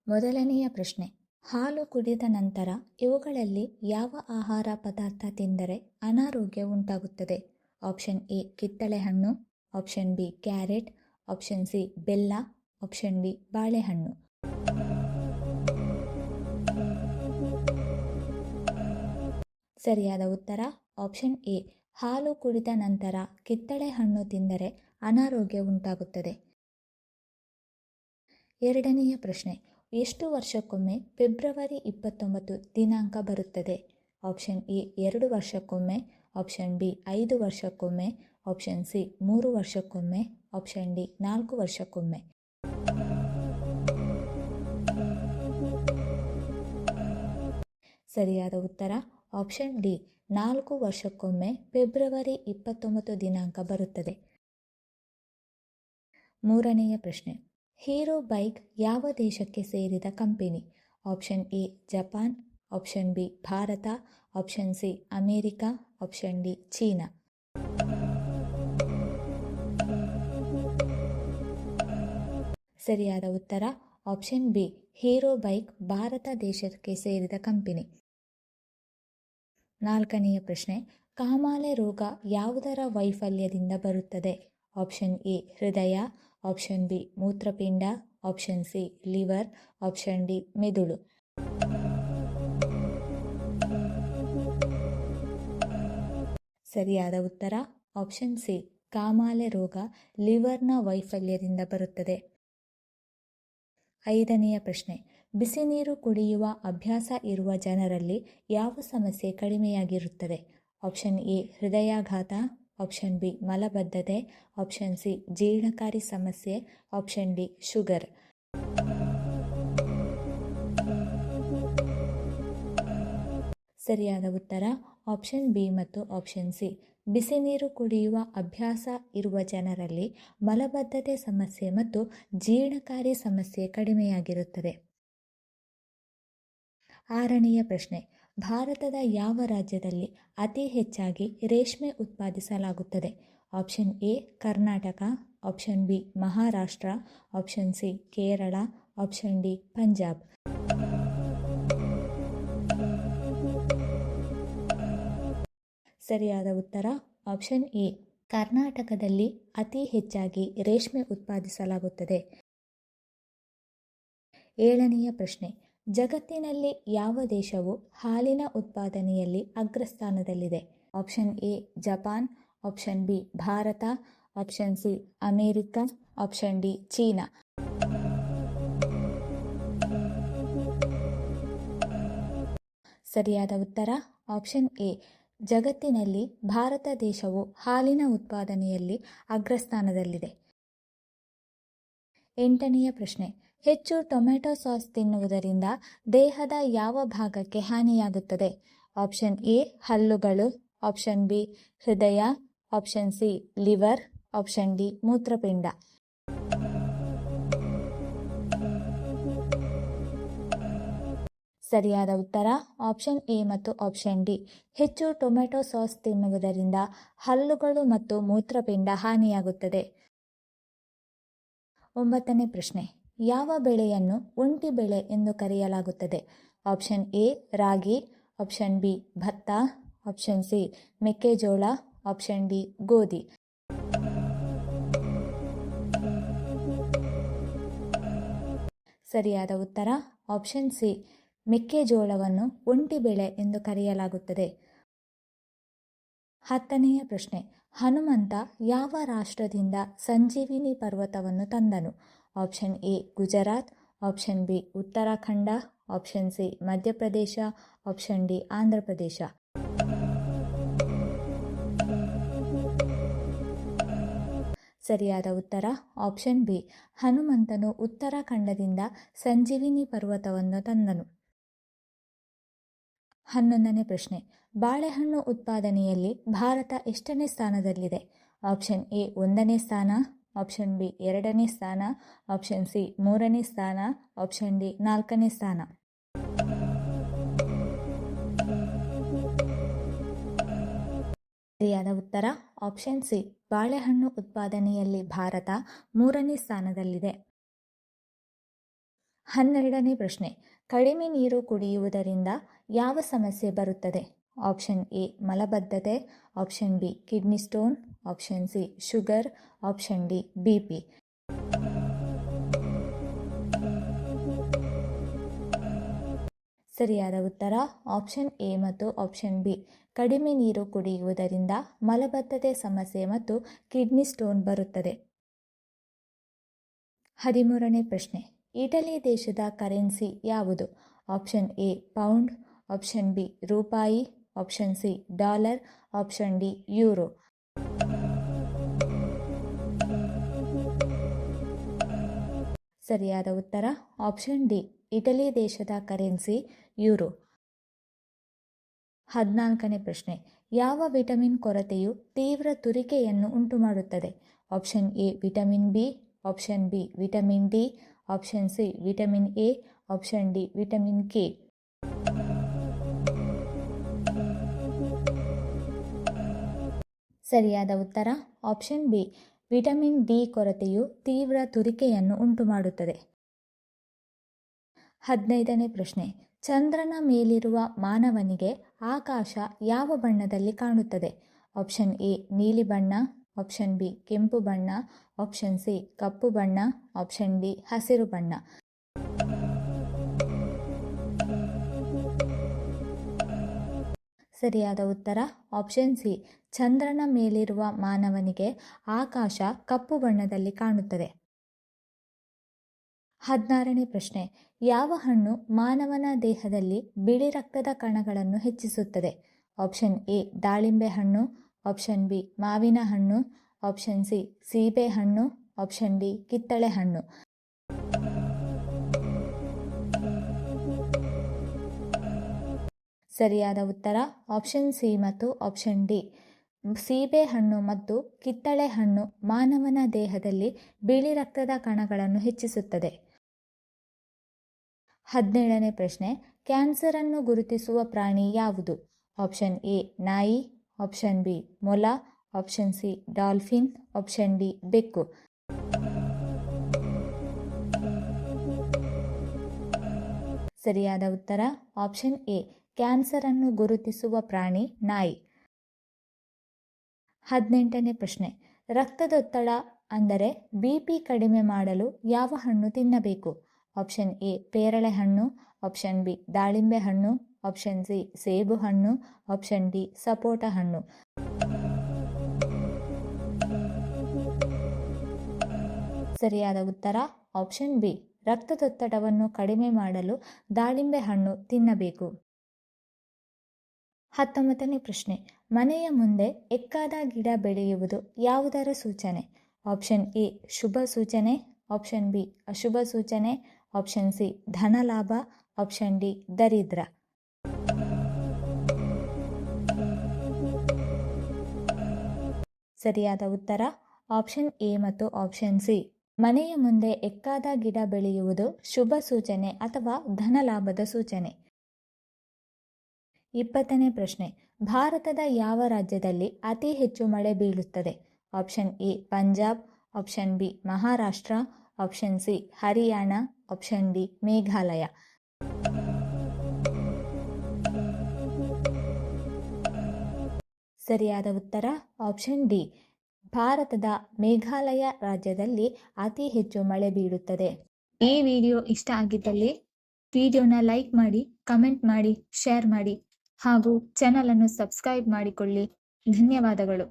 ಮೊದಲನೆಯ ಪ್ರಶ್ನೆ, ಹಾಲು ಕುಡಿದ ನಂತರ ಇವುಗಳಲ್ಲಿ ಯಾವ ಆಹಾರ ಪದಾರ್ಥ ತಿಂದರೆ ಅನಾರೋಗ್ಯ ಉಂಟಾಗುತ್ತದೆ? ಆಪ್ಷನ್ ಎ ಕಿತ್ತಳೆ ಹಣ್ಣು, option B carrot, option C ಬೆಲ್ಲ, ಆಪ್ಷನ್ ಡಿ ಬಾಳೆಹಣ್ಣು. ಸರಿಯಾದ ಉತ್ತರ ಆಪ್ಷನ್ ಎ, ಹಾಲು ಕುಡಿದ ನಂತರ ಕಿತ್ತಳೆ ಹಣ್ಣು ತಿಂದರೆ ಅನಾರೋಗ್ಯ ಉಂಟಾಗುತ್ತದೆ. ಎರಡನೆಯ ಪ್ರಶ್ನೆ, ಎಷ್ಟು ವರ್ಷಕ್ಕೊಮ್ಮೆ ಫೆಬ್ರವರಿ 29 ದಿನಾಂಕ ಬರುತ್ತದೆ? ಆಪ್ಷನ್ ಎ 2 ವರ್ಷಕ್ಕೊಮ್ಮೆ, ಆಪ್ಷನ್ ಬಿ 5 ವರ್ಷಕ್ಕೊಮ್ಮೆ, ಆಪ್ಷನ್ ಸಿ 3 ವರ್ಷಕ್ಕೊಮ್ಮೆ, ಆಪ್ಷನ್ ಡಿ 4 ವರ್ಷಕ್ಕೊಮ್ಮೆ. ಸರಿಯಾದ ಉತ್ತರ ಆಪ್ಷನ್ ಡಿ 4 ವರ್ಷಕ್ಕೊಮ್ಮೆ ಫೆಬ್ರವರಿ 29 ದಿನಾಂಕ ಬರುತ್ತದೆ. ಮೂರನೆಯ ಪ್ರಶ್ನೆ, ಹೀರೋ ಬೈಕ್ ಯಾವ ದೇಶಕ್ಕೆ ಸೇರಿದ company? Option A Japan, option B Bharat, option C America, option D China. ಸರಿಯಾದ ಉತ್ತರ option B, hero bike Bharat ದೇಶಕ್ಕೆ ಸೇರಿದ ಕಂಪನಿ. ನಾಲ್ಕನೆಯ ಪ್ರಶ್ನೆ, ಕಾಮಾಲೆ ರೋಗ ಯಾವುದರ ವೈಫಲ್ಯದಿಂದ ಬರುತ್ತದೆ? ಆಪ್ಷನ್ ಎ ಹೃದಯ, ಆಪ್ಷನ್ ಬಿ ಮೂತ್ರಪಿಂಡ, option C liver, option D ಮೆದುಳು. ಸರಿಯಾದ ಉತ್ತರ ಆಪ್ಷನ್ ಸಿ, ಕಾಮಾಲೆ ರೋಗ ಲಿವರ್ನ ವೈಫಲ್ಯದಿಂದ ಬರುತ್ತದೆ. ಐದನೆಯ ಪ್ರಶ್ನೆ, ಬಿಸಿ ನೀರು ಕುಡಿಯುವ ಅಭ್ಯಾಸ ಇರುವ ಜನರಲ್ಲಿ ಯಾವ ಸಮಸ್ಯೆ ಕಡಿಮೆಯಾಗಿರುತ್ತದೆ? ಆಪ್ಷನ್ ಎ ಹೃದಯಾಘಾತ, ಆಪ್ಷನ್ ಬಿ ಮಲಬದ್ಧತೆ, ಆಪ್ಷನ್ ಸಿ ಜೀರ್ಣಕಾರಿ ಸಮಸ್ಯೆ, ಆಪ್ಷನ್ ಡಿ ಶುಗರ್. ಸರಿಯಾದ ಉತ್ತರ ಆಪ್ಷನ್ ಬಿ ಮತ್ತು ಆಪ್ಷನ್ ಸಿ. ಬಿಸಿ ನೀರು ಕುಡಿಯುವ ಅಭ್ಯಾಸ ಇರುವ ಜನರಲ್ಲಿ ಮಲಬದ್ಧತೆ ಸಮಸ್ಯೆ ಮತ್ತು ಜೀರ್ಣಕಾರಿ ಸಮಸ್ಯೆ ಕಡಿಮೆಯಾಗಿರುತ್ತದೆ. ಆರನೆಯ ಪ್ರಶ್ನೆ, ಭಾರತದ ಯಾವ ರಾಜ್ಯದಲ್ಲಿ ಅತಿ ಹೆಚ್ಚಾಗಿ ರೇಷ್ಮೆ ಉತ್ಪಾದಿಸಲಾಗುತ್ತದೆ? Option A Karnataka, option B Maharashtra, option C Kerala, option D Punjab. ಸರಿಯಾದ ಉತ್ತರ ಆಪ್ಷನ್ ಎ, ಕರ್ನಾಟಕದಲ್ಲಿ ಅತಿ ಹೆಚ್ಚಾಗಿ ರೇಷ್ಮೆ ಉತ್ಪಾದಿಸಲಾಗುತ್ತದೆ. ಏಳನೆಯ ಪ್ರಶ್ನೆ, ಜಗತ್ತಿನಲ್ಲಿ ಯಾವ ದೇಶವು ಹಾಲಿನ ಉತ್ಪಾದನೆಯಲ್ಲಿ ಅಗ್ರಸ್ಥಾನದಲ್ಲಿದೆ? Option A Japan, option B Bharat, option C America, option D China. ಸರಿಯಾದ ಉತ್ತರ ಆಪ್ಷನ್ ಎ, ಜಗತ್ತಿನಲ್ಲಿ ಭಾರತ ದೇಶವು ಹಾಲಿನ ಉತ್ಪಾದನೆಯಲ್ಲಿ ಅಗ್ರಸ್ಥಾನದಲ್ಲಿದೆ. ಎಂಟನೆಯ ಪ್ರಶ್ನೆ, ಹೆಚ್ಚು ಟೊಮೆಟೊ ಸಾಸ್ ತಿನ್ನುವುದರಿಂದ ದೇಹದ ಯಾವ ಭಾಗಕ್ಕೆ ಹಾನಿಯಾಗುತ್ತದೆ? ಆಪ್ಷನ್ ಎ ಹಲ್ಲುಗಳು, ಆಪ್ಷನ್ ಬಿ ಹೃದಯ, option C liver, option D ಮೂತ್ರಪಿಂಡ. ಸರಿಯಾದ ಉತ್ತರ ಆಪ್ಷನ್ ಎ ಮತ್ತು ಆಪ್ಷನ್ ಡಿ. ಹೆಚ್ಚು ಟೊಮೆಟೊ ಸಾಸ್ ತಿನ್ನುವುದರಿಂದ ಹಲ್ಲುಗಳು ಮತ್ತು ಮೂತ್ರಪಿಂಡ ಹಾನಿಯಾಗುತ್ತದೆ. ಒಂಬತ್ತನೇ ಪ್ರಶ್ನೆ, ಯಾವ ಬೆಳೆಯನ್ನು ಒಂಟಿ ಬೆಳೆ ಎಂದು ಕರೆಯಲಾಗುತ್ತದೆ? Option A ragi, option B ಭತ್ತ, ಆಪ್ಷನ್ ಸಿ ಮೆಕ್ಕೆಜೋಳ, ಆಪ್ಷನ್ ಡಿ ಗೋಧಿ. ಸರಿಯಾದ ಉತ್ತರ ಆಪ್ಷನ್ ಸಿ, ಮೆಕ್ಕೆಜೋಳವನ್ನು ಒಂಟಿ ಬೆಳೆ ಎಂದು ಕರೆಯಲಾಗುತ್ತದೆ. ಹತ್ತನೆಯ ಪ್ರಶ್ನೆ, ಹನುಮಂತ ಯಾವ ರಾಷ್ಟ್ರದಿಂದ ಸಂಜೀವಿನಿ ಪರ್ವತವನ್ನು ತಂದನು? Option A Gujarat, option B Uttarakhand, option C Madhya Pradesh, option D Andhra Pradesh. ಸರಿಯಾದ ಉತ್ತರ ಆಪ್ಷನ್ ಬಿ, ಹನುಮಂತನು ಉತ್ತರಾಖಂಡದಿಂದ ಸಂಜೀವಿನಿ ಪರ್ವತವನ್ನು ತಂದನು. 11ನೇ ಪ್ರಶ್ನೆ, ಬಾಳೆಹಣ್ಣು ಉತ್ಪಾದನೆಯಲ್ಲಿ ಭಾರತ ಎಷ್ಟನೇ ಸ್ಥಾನದಲ್ಲಿದೆ? ಆಪ್ಷನ್ ಎ 1ನೇ ಸ್ಥಾನ, ಆಪ್ಷನ್ ಬಿ 2ನೇ ಸ್ಥಾನ, ಆಪ್ಷನ್ ಸಿ 3ನೇ ಸ್ಥಾನ, ಆಪ್ಷನ್ ಡಿ 4ನೇ ಸ್ಥಾನ. ಸರಿಯಾದ ಉತ್ತರ ಆಪ್ಷನ್ ಸಿ, ಬಾಳೆಹಣ್ಣು ಉತ್ಪಾದನೆಯಲ್ಲಿ ಭಾರತ 3ನೇ ಸ್ಥಾನದಲ್ಲಿದೆ. 12ನೇ ಪ್ರಶ್ನೆ, ಕಡಿಮೆ ನೀರು ಕುಡಿಯುವುದರಿಂದ ಯಾವ ಸಮಸ್ಯೆ ಬರುತ್ತದೆ? ಆಪ್ಷನ್ ಎ ಮಲಬದ್ಧತೆ, option B kidney stone, option C sugar, option D BP. ಸರಿಯಾದ ಉತ್ತರ ಆಪ್ಷನ್ ಎ ಮತ್ತು ಆಪ್ಷನ್ ಬಿ. ಕಡಿಮೆ ನೀರು ಕುಡಿಯುವುದರಿಂದ ಮಲಬದ್ಧತೆ ಸಮಸ್ಯೆ ಮತ್ತು ಕಿಡ್ನಿ ಸ್ಟೋನ್ ಬರುತ್ತದೆ. 13ನೇ ಪ್ರಶ್ನೆ, ಇಟಲಿ ದೇಶದ ಕರೆನ್ಸಿ ಯಾವುದು? Option A pound, option B rupee, option C dollar, option D euro. ಸರಿಯಾದ ಉತ್ತರ ಆಪ್ಷನ್ ಡಿ, ಇಟಲಿ ದೇಶದ ಕರೆನ್ಸಿ ಯೂರೋ. 14ನೇ ಪ್ರಶ್ನೆ, ಯಾವ ವಿಟಮಿನ್ ಕೊರತೆಯು ತೀವ್ರ ತುರಿಕೆಯನ್ನು ಉಂಟುಮಾಡುತ್ತದೆ? Option A vitamin B, option B vitamin D, option C vitamin A, option D vitamin K. ಸರಿಯಾದ ಉತ್ತರ ಆಪ್ಷನ್ ಬಿ, ವಿಟಮಿನ್ ಡಿ ಕೊರತೆಯು ತೀವ್ರ ತುರಿಕೆಯನ್ನು ಉಂಟುಮಾಡುತ್ತದೆ. 15ನೇ ಪ್ರಶ್ನೆ, ಚಂದ್ರನ ಮೇಲಿರುವ ಮಾನವನಿಗೆ ಆಕಾಶ ಯಾವ ಬಣ್ಣದಲ್ಲಿ ಕಾಣುತ್ತದೆ? ಆಪ್ಷನ್ ಎ ನೀಲಿ ಬಣ್ಣ, ಆಪ್ಷನ್ ಬಿ ಕೆಂಪು ಬಣ್ಣ, ಆಪ್ಷನ್ ಸಿ ಕಪ್ಪು ಬಣ್ಣ, ಆಪ್ಷನ್ ಡಿ ಹಸಿರು ಬಣ್ಣ. ಸರಿಯಾದ ಉತ್ತರ ಆಪ್ಷನ್ ಸಿ, ಚಂದ್ರನ ಮೇಲಿರುವ ಮಾನವನಿಗೆ ಆಕಾಶ ಕಪ್ಪು ಬಣ್ಣದಲ್ಲಿ ಕಾಣುತ್ತದೆ. 16ನೇ ಪ್ರಶ್ನೆ, ಯಾವ ಹಣ್ಣು ಮಾನವನ ದೇಹದಲ್ಲಿ ಬಿಳಿ ರಕ್ತದ ಕಣಗಳನ್ನು ಹೆಚ್ಚಿಸುತ್ತದೆ? ಆಪ್ಷನ್ ಎ ದಾಳಿಂಬೆ ಹಣ್ಣು, ಆಪ್ಷನ್ ಬಿ ಮಾವಿನ ಹಣ್ಣು, ಆಪ್ಷನ್ ಸಿ ಸೀಬೆ ಹಣ್ಣು, ಆಪ್ಷನ್ ಡಿ ಕಿತ್ತಳೆ ಹಣ್ಣು. ಸರಿಯಾದ ಉತ್ತರ ಆಪ್ಷನ್ ಸಿ ಮತ್ತು ಆಪ್ಷನ್ ಡಿ. ಸೀಬೆ ಹಣ್ಣು ಮತ್ತು ಕಿತ್ತಳೆ ಹಣ್ಣು ಮಾನವನ ದೇಹದಲ್ಲಿ ಬಿಳಿ ರಕ್ತದ ಕಣಗಳನ್ನು ಹೆಚ್ಚಿಸುತ್ತದೆ. 17ನೇ ಪ್ರಶ್ನೆ, ಕ್ಯಾನ್ಸರ್ ಅನ್ನು ಗುರುತಿಸುವ ಪ್ರಾಣಿ ಯಾವುದು? ಆಪ್ಷನ್ ಎ ನಾಯಿ, ಆಪ್ಷನ್ ಬಿ ಮೊಲ, option C dolphin, option D ಬೆಕ್ಕು. ಸರಿಯಾದ ಉತ್ತರ ಆಪ್ಷನ್ ಎ, ಕ್ಯಾನ್ಸರ್ ಅನ್ನು ಗುರುತಿಸುವ ಪ್ರಾಣಿ ನಾಯಿ. 18ನೇ ಪ್ರಶ್ನೆ, ರಕ್ತದೊತ್ತಡ ಅಂದರೆ BP ಕಡಿಮೆ ಮಾಡಲು ಯಾವ ಹಣ್ಣು ತಿನ್ನಬೇಕು? ಆಪ್ಷನ್ ಎ ಪೇರಳೆ ಹಣ್ಣು, ಆಪ್ಷನ್ ಬಿ ದಾಳಿಂಬೆ ಹಣ್ಣು, ಆಪ್ಷನ್ ಸಿ ಸೇಬು ಹಣ್ಣು, ಆಪ್ಷನ್ ಡಿ ಸಪೋಟ ಹಣ್ಣು. ಸರಿಯಾದ ಉತ್ತರ ಆಪ್ಷನ್ ಬಿ, ರಕ್ತದೊತ್ತಡವನ್ನು ಕಡಿಮೆ ಮಾಡಲು ದಾಳಿಂಬೆ ಹಣ್ಣು ತಿನ್ನಬೇಕು. 19ನೇ ಪ್ರಶ್ನೆ, ಮನೆಯ ಮುಂದೆ ಎಕ್ಕಾದ ಗಿಡ ಬೆಳೆಯುವುದು ಯಾವುದರ ಸೂಚನೆ? ಆಪ್ಷನ್ ಎ ಶುಭ ಸೂಚನೆ, ಆಪ್ಷನ್ ಬಿ ಅಶುಭ ಸೂಚನೆ, ಆಪ್ಷನ್ ಸಿ ಧನ ಲಾಭ, ಆಪ್ಷನ್ ಡಿ ದರಿದ್ರ. ಸರಿಯಾದ ಉತ್ತರ ಆಪ್ಷನ್ ಎ ಮತ್ತು ಆಪ್ಷನ್ ಸಿ. ಮನೆಯ ಮುಂದೆ ಎಕ್ಕಾದ ಗಿಡ ಬೆಳೆಯುವುದು ಶುಭ ಸೂಚನೆ ಅಥವಾ ಧನ ಲಾಭದ ಸೂಚನೆ. 20ನೇ ಪ್ರಶ್ನೆ, ಭಾರತದ ಯಾವ ರಾಜ್ಯದಲ್ಲಿ ಅತಿ ಹೆಚ್ಚು ಮಳೆ ಬೀಳುತ್ತದೆ? Option A Punjab, option B Maharashtra, option C Haryana, option D Meghalaya. ಸರಿಯಾದ ಉತ್ತರ ಆಪ್ಷನ್ ಡಿ, ಭಾರತದ ಮೇಘಾಲಯ ರಾಜ್ಯದಲ್ಲಿ ಅತಿ ಹೆಚ್ಚು ಮಳೆ ಬೀಳುತ್ತದೆ. ಈ ವಿಡಿಯೋ ಇಷ್ಟ ಆಗಿದ್ದಲ್ಲಿ ವಿಡಿಯೋನ ಲೈಕ್ ಮಾಡಿ, ಕಮೆಂಟ್ ಮಾಡಿ, ಶೇರ್ ಮಾಡಿ ಹಾಗೂ ಚಾನಲನ್ನು ಸಬ್ಸ್ಕ್ರೈಬ್ ಮಾಡಿಕೊಳ್ಳಿ. ಧನ್ಯವಾದಗಳು.